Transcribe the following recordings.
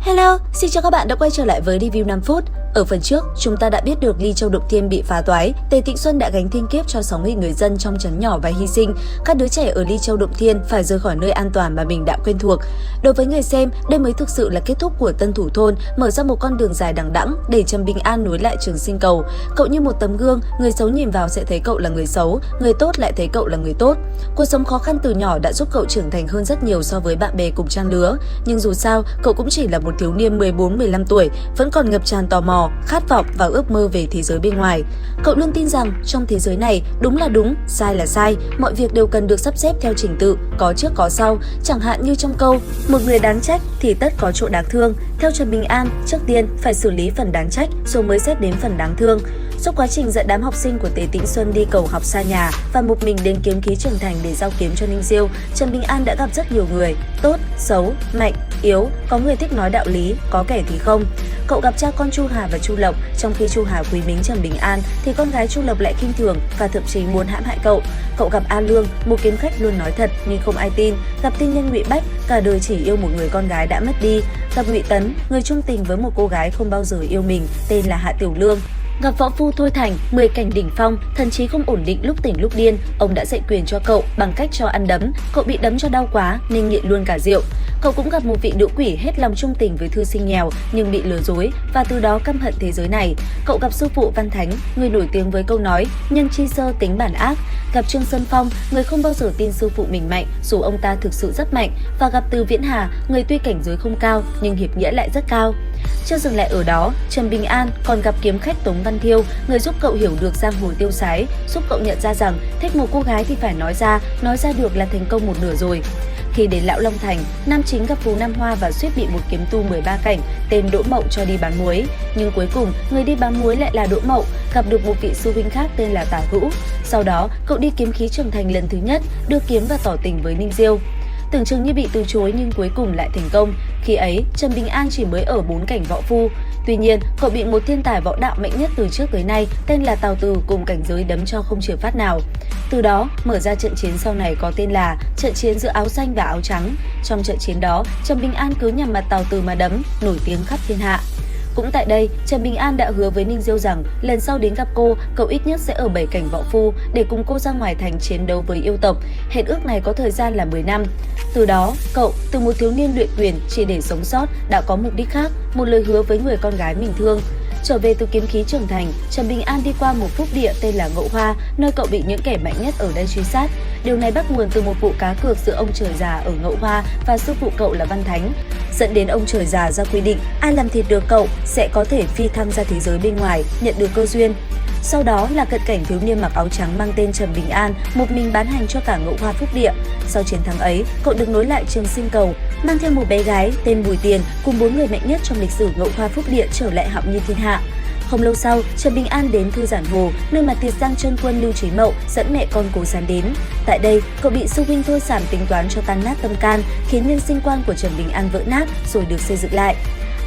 Hello, xin chào các bạn đã quay trở lại với review 5 phút. Ở phần trước, chúng ta đã biết được Ly Châu Động Thiên bị phá toái, Tề Tịnh Xuân đã gánh thiên kiếp cho 6.000 người dân trong trấn nhỏ và hy sinh. Các đứa trẻ ở Ly Châu Động Thiên phải rời khỏi nơi an toàn mà mình đã quen thuộc. Đối với người xem, đây mới thực sự là kết thúc của Tân Thủ Thôn, mở ra một con đường dài đằng đẵng để Trầm Bình An nối lại Trường Sinh Cầu. Cậu như một tấm gương, người xấu nhìn vào sẽ thấy cậu là người xấu, người tốt lại thấy cậu là người tốt. Cuộc sống khó khăn từ nhỏ đã giúp cậu trưởng thành hơn rất nhiều so với bạn bè cùng trang lứa. Nhưng dù sao, cậu cũng chỉ là một thiếu niên 14-15 tuổi, vẫn còn ngập tràn tò mò, khát vọng và ước mơ về thế giới bên ngoài. Cậu luôn tin rằng trong thế giới này, đúng là đúng, sai là sai, mọi việc đều cần được sắp xếp theo trình tự, có trước có sau, chẳng hạn như trong câu, một người đáng trách thì tất có chỗ đáng thương. Theo Trần Bình An, trước tiên phải xử lý phần đáng trách rồi mới xét đến phần đáng thương. Suốt quá trình dẫn đám học sinh của Tề Tịnh Xuân đi cầu học xa nhà và một mình đến kiếm khí trưởng thành để giao kiếm cho Ninh Diêu, Trần Bình An đã gặp rất nhiều người, tốt, xấu, mạnh, yếu, có người thích nói đạo lý, có kẻ thì không. Cậu gặp cha con Chu Hà và Chu Lộc, trong khi Chu Hà quý mến Trần Bình An thì con gái Chu Lộc lại khinh thường và thậm chí muốn hãm hại cậu. Cậu gặp A Lương, một kiếm khách luôn nói thật nhưng không ai tin, gặp tiên nhân Ngụy Bách, cả đời chỉ yêu một người con gái đã mất đi, gặp Ngụy Tấn, người chung tình với một cô gái không bao giờ yêu mình, tên là Hạ Tiểu Lương. Gặp võ phu Thôi Thành, 10 cảnh đỉnh phong, thần trí không ổn định lúc tỉnh lúc điên, ông đã dạy quyền cho cậu bằng cách cho ăn đấm, cậu bị đấm cho đau quá nên nghiện luôn cả rượu. Cậu cũng gặp một vị nữ quỷ hết lòng chung tình với thư sinh nghèo nhưng bị lừa dối và từ đó căm hận thế giới này. Cậu gặp sư phụ Văn Thánh, người nổi tiếng với câu nói nhân chi sơ tính bản ác. Gặp Trương Sơn Phong, người không bao giờ tin sư phụ mình mạnh dù ông ta thực sự rất mạnh, và gặp Từ Viễn Hà, người tuy cảnh giới không cao nhưng hiệp nghĩa lại rất cao. Chưa dừng lại ở đó, Trần Bình An còn gặp kiếm khách Tống Văn Thiêu, người giúp cậu hiểu được giang hồ tiêu sái, giúp cậu nhận ra rằng thích một cô gái thì phải nói ra được là thành công một nửa rồi. Khi đến Lão Long Thành, nam chính gặp Phú Nam Hoa và suýt bị một kiếm tu 13 cảnh tên Đỗ Mậu cho đi bán muối, nhưng cuối cùng người đi bán muối lại là Đỗ Mậu, gặp được một vị sư huynh khác tên là Tả Hữu. Sau đó, cậu đi kiếm khí trưởng thành lần thứ nhất, đưa kiếm và tỏ tình với Ninh Diêu. Tưởng chừng như bị từ chối nhưng cuối cùng lại thành công. Khi ấy, Trần Bình An chỉ mới ở 4 cảnh võ phu. Tuy nhiên, cậu bị một thiên tài võ đạo mạnh nhất từ trước tới nay tên là Tào Từ cùng cảnh giới đấm cho không chừa phát nào. Từ đó, mở ra trận chiến sau này có tên là trận chiến giữa áo xanh và áo trắng. Trong trận chiến đó, Trần Bình An cứ nhằm mặt Tào Từ mà đấm, nổi tiếng khắp thiên hạ. Cũng tại đây, Trần Bình An đã hứa với Ninh Diêu rằng lần sau đến gặp cô, cậu ít nhất sẽ ở 7 cảnh võ phu để cùng cô ra ngoài thành chiến đấu với yêu tộc. Hẹn ước này có thời gian là 10 năm. Từ đó, cậu từ một thiếu niên luyện quyền chỉ để sống sót đã có mục đích khác, một lời hứa với người con gái mình thương. Trở về từ kiếm khí trưởng thành, Trần Bình An đi qua một phúc địa tên là Ngậu Hoa, nơi cậu bị những kẻ mạnh nhất ở đây truy sát. Điều này bắt nguồn từ một vụ cá cược giữa ông trời già ở Ngậu Hoa và sư phụ cậu là Văn Thánh, dẫn đến ông trời già ra quy định ai làm thịt được cậu sẽ có thể phi thăng ra thế giới bên ngoài, nhận được cơ duyên. Sau đó là cận cảnh thiếu niên mặc áo trắng mang tên Trần Bình An, một mình bán hành cho cả Ngậu Hoa phúc địa. Sau chiến thắng ấy, cậu được nối lại Trường Sinh Cầu, mang theo một bé gái tên Bùi Tiền cùng 4 người mạnh nhất trong lịch sử Ngậu Hoa phúc địa trở lại hạo nhiên thiên hạ. Không lâu sau, Trần Bình An đến Thư Giản Hồ, nơi mà Tiệt Giang Chân Quân Lưu Trí Mậu dẫn mẹ con Cố Sán đến. Tại đây, cậu bị sư huynh Thôi Sảm tính toán cho tan nát tâm can, khiến nhân sinh quan của Trần Bình An vỡ nát rồi được xây dựng lại.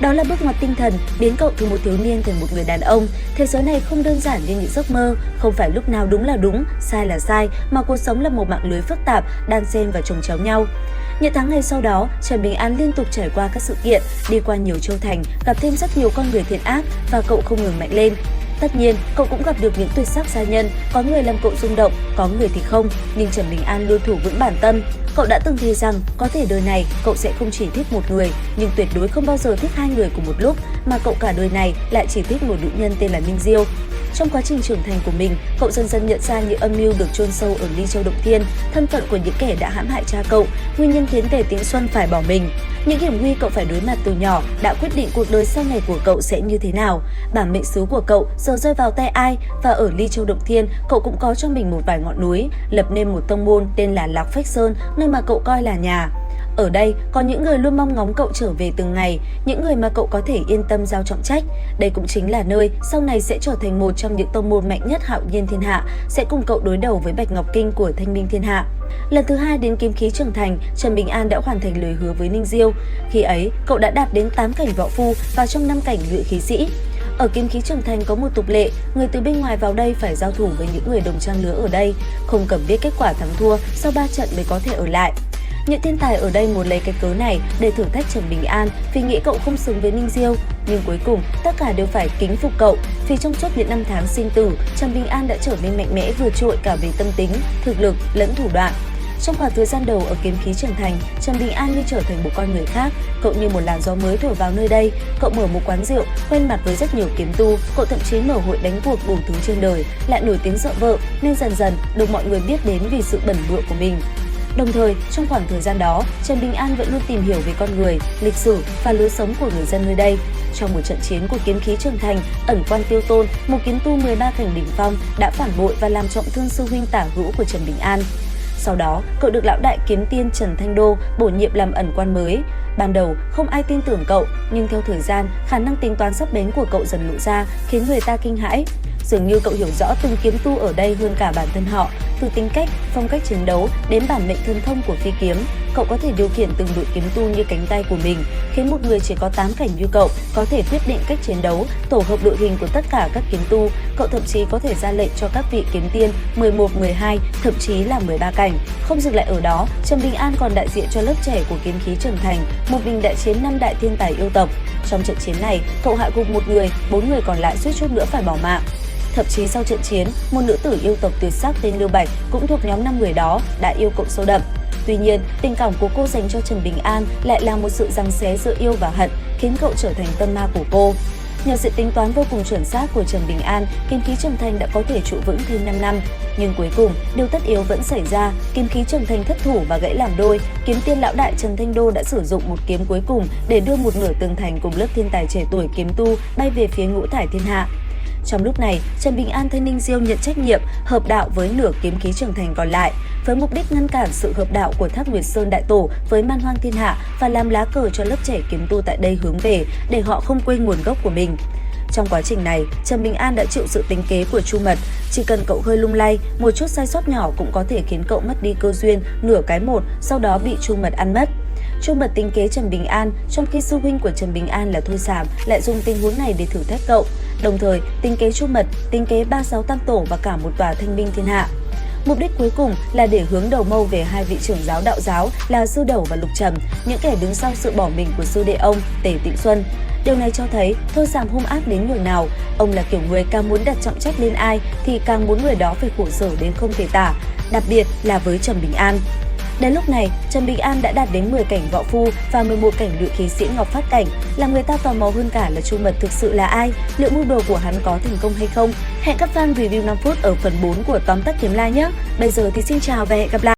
Đó là bước ngoặt tinh thần, biến cậu từ một thiếu niên thành một người đàn ông. Thế giới này không đơn giản như những giấc mơ, không phải lúc nào đúng là đúng, sai là sai, mà cuộc sống là một mạng lưới phức tạp, đan xen và chồng chéo nhau. Những tháng ngày sau đó, Trần Bình An liên tục trải qua các sự kiện, đi qua nhiều châu thành, gặp thêm rất nhiều con người thiện ác và cậu không ngừng mạnh lên. Tất nhiên, cậu cũng gặp được những tuyệt sắc gia nhân, có người làm cậu rung động, có người thì không, nhưng Trần Bình An luôn thủ vững bản tâm. Cậu đã từng thề rằng có thể đời này cậu sẽ không chỉ thích một người, nhưng tuyệt đối không bao giờ thích 2 người cùng một lúc, mà cậu cả đời này lại chỉ thích một nữ nhân tên là Ninh Diêu. Trong quá trình trưởng thành của mình, cậu dần dần nhận ra những âm mưu được chôn sâu ở Ly Châu Động Thiên, thân phận của những kẻ đã hãm hại cha cậu, nguyên nhân khiến Tề Tịnh Xuân phải bỏ mình. Những hiểm nguy cậu phải đối mặt từ nhỏ đã quyết định cuộc đời sau này của cậu sẽ như thế nào. Bản mệnh xứ của cậu giờ rơi vào tay ai, và ở Ly Châu Động Thiên, cậu cũng có cho mình một vài ngọn núi, lập nên một tông môn tên là Lạc Phách Sơn, nơi mà cậu coi là nhà. Ở đây có những người luôn mong ngóng cậu trở về từng ngày, những người mà cậu có thể yên tâm giao trọng trách. Đây cũng chính là nơi sau này sẽ trở thành một trong những tông môn mạnh nhất hạo nhiên thiên hạ, sẽ cùng cậu đối đầu với Bạch Ngọc Kinh của Thanh Minh thiên hạ. Lần thứ 2 đến kiếm khí trưởng thành, Trần Bình An đã hoàn thành lời hứa với Ninh Diêu. Khi ấy, cậu đã đạt đến 8 cảnh võ phu và trong 5 cảnh luyện khí sĩ. Ở kiếm khí trưởng thành có một tục lệ, người từ bên ngoài vào đây phải giao thủ với những người đồng trang lứa ở đây, không cần biết kết quả thắng thua, sau 3 trận mới có thể ở lại. Những thiên tài ở đây muốn lấy cái cớ này để thử thách Trần Bình An vì nghĩ cậu không xứng với Ninh Diêu. Nhưng cuối cùng, tất cả đều phải kính phục cậu vì trong suốt những năm tháng sinh tử, Trần Bình An đã trở nên mạnh mẽ vượt trội cả về tâm tính, thực lực lẫn thủ đoạn. Trong khoảng thời gian đầu ở Kiếm Khí Trưởng Thành, Trần Bình An như trở thành một con người khác, cậu như một làn gió mới thổi vào nơi đây. Cậu mở một quán rượu, quen mặt với rất nhiều kiếm tu, cậu thậm chí mở hội đánh cuộc đủ thứ trên đời, lại nổi tiếng sợ vợ nên dần dần được mọi người biết đến vì sự bẩn bựa của mình. Đồng thời, trong khoảng thời gian đó, Trần Bình An vẫn luôn tìm hiểu về con người, lịch sử và lối sống của người dân nơi đây. Trong một trận chiến của Kiếm Khí Trưởng Thành, ẩn quan Tiêu Tôn, một kiếm tu 13 cảnh đỉnh phong đã phản bội và làm trọng thương sư huynh tả hữu của Trần Bình An. Sau đó, cậu được lão đại kiếm tiên Trần Thanh Đô bổ nhiệm làm ẩn quan mới. Ban đầu, không ai tin tưởng cậu, nhưng theo thời gian, khả năng tính toán sắc bén của cậu dần lộ ra, khiến người ta kinh hãi. Dường như cậu hiểu rõ từng kiếm tu ở đây hơn cả bản thân họ, từ tính cách, phong cách chiến đấu đến bản mệnh thần thông của phi kiếm. Cậu có thể điều khiển từng đội kiếm tu như cánh tay của mình, khiến một người chỉ có 8 cảnh như cậu có thể quyết định cách chiến đấu, tổ hợp đội hình của tất cả các kiếm tu. Cậu thậm chí có thể ra lệnh cho các vị kiếm tiên 11, 12, thậm chí là 13 cảnh. Không dừng lại ở đó, Trần Bình An còn đại diện cho lớp trẻ của Kiếm Khí Trưởng Thành, một mình đại chiến 5 đại thiên tài yêu tộc. Trong trận chiến này, cậu hạ gục một người, 4 người còn lại suýt chút nữa phải bỏ mạng. Thậm chí sau trận chiến, một nữ tử yêu tộc tuyệt sắc tên Lưu Bạch cũng thuộc nhóm 5 người đó đã yêu cậu sâu đậm. Tuy nhiên, tình cảm của cô dành cho Trần Bình An lại là một sự giằng xé giữa yêu và hận, khiến cậu trở thành tâm ma của cô. Nhờ sự tính toán vô cùng chuẩn xác của Trần Bình An, Kiếm Khí Trưởng Thành đã có thể trụ vững thêm 5 năm. Nhưng cuối cùng, điều tất yếu vẫn xảy ra, Kiếm Khí Trưởng Thành thất thủ và gãy làm đôi. Kiếm tiên lão đại Trần Thanh Đô đã sử dụng một kiếm cuối cùng để đưa một nửa tường thành cùng lớp thiên tài trẻ tuổi kiếm tu bay về phía Ngũ Thải Thiên Hạ. Trong lúc này, Trần Bình An thay Ninh Diêu nhận trách nhiệm hợp đạo với nửa Kiếm Khí Trưởng Thành còn lại, với mục đích ngăn cản sự hợp đạo của Thác Nguyệt Sơn Đại Tổ với Man Hoang Thiên Hạ và làm lá cờ cho lớp trẻ kiếm tu tại đây hướng về để họ không quên nguồn gốc của mình. Trong quá trình này, Trần Bình An đã chịu sự tính kế của Chu Mật, chỉ cần cậu hơi lung lay, một chút sai sót nhỏ cũng có thể khiến cậu mất đi cơ duyên nửa cái một, sau đó bị Chu Mật ăn mất. Chu Mật tính kế Trần Bình An, trong khi sư huynh của Trần Bình An là Thôi Sảm lại dùng tình huống này để thử thách cậu. Đồng thời, tính kế Chu Mật, tính kế 36 tam tổ và cả một tòa Thanh Minh Thiên Hạ. Mục đích cuối cùng là để hướng đầu mâu về hai vị trưởng giáo đạo giáo là Sư Đẩu và Lục Trầm, những kẻ đứng sau sự bỏ mình của sư đệ ông Tề Tịnh Xuân. Điều này cho thấy Thôi Sảm hung ác đến nhường nào. Ông là kiểu người càng muốn đặt trọng trách lên ai thì càng muốn người đó phải khổ sở đến không thể tả, đặc biệt là với Trần Bình An. Đến lúc này, Trần Bình An đã đạt đến 10 cảnh võ phu và 11 cảnh luyện khí sĩ Ngọc Phát cảnh. Làm người ta tò mò hơn cả là Chu Mật thực sự là ai, liệu mưu đồ của hắn có thành công hay không? Hẹn các fan review 5 phút ở phần 4 của Tóm tắt Kiếm La nhé. Bây giờ thì xin chào và hẹn gặp lại.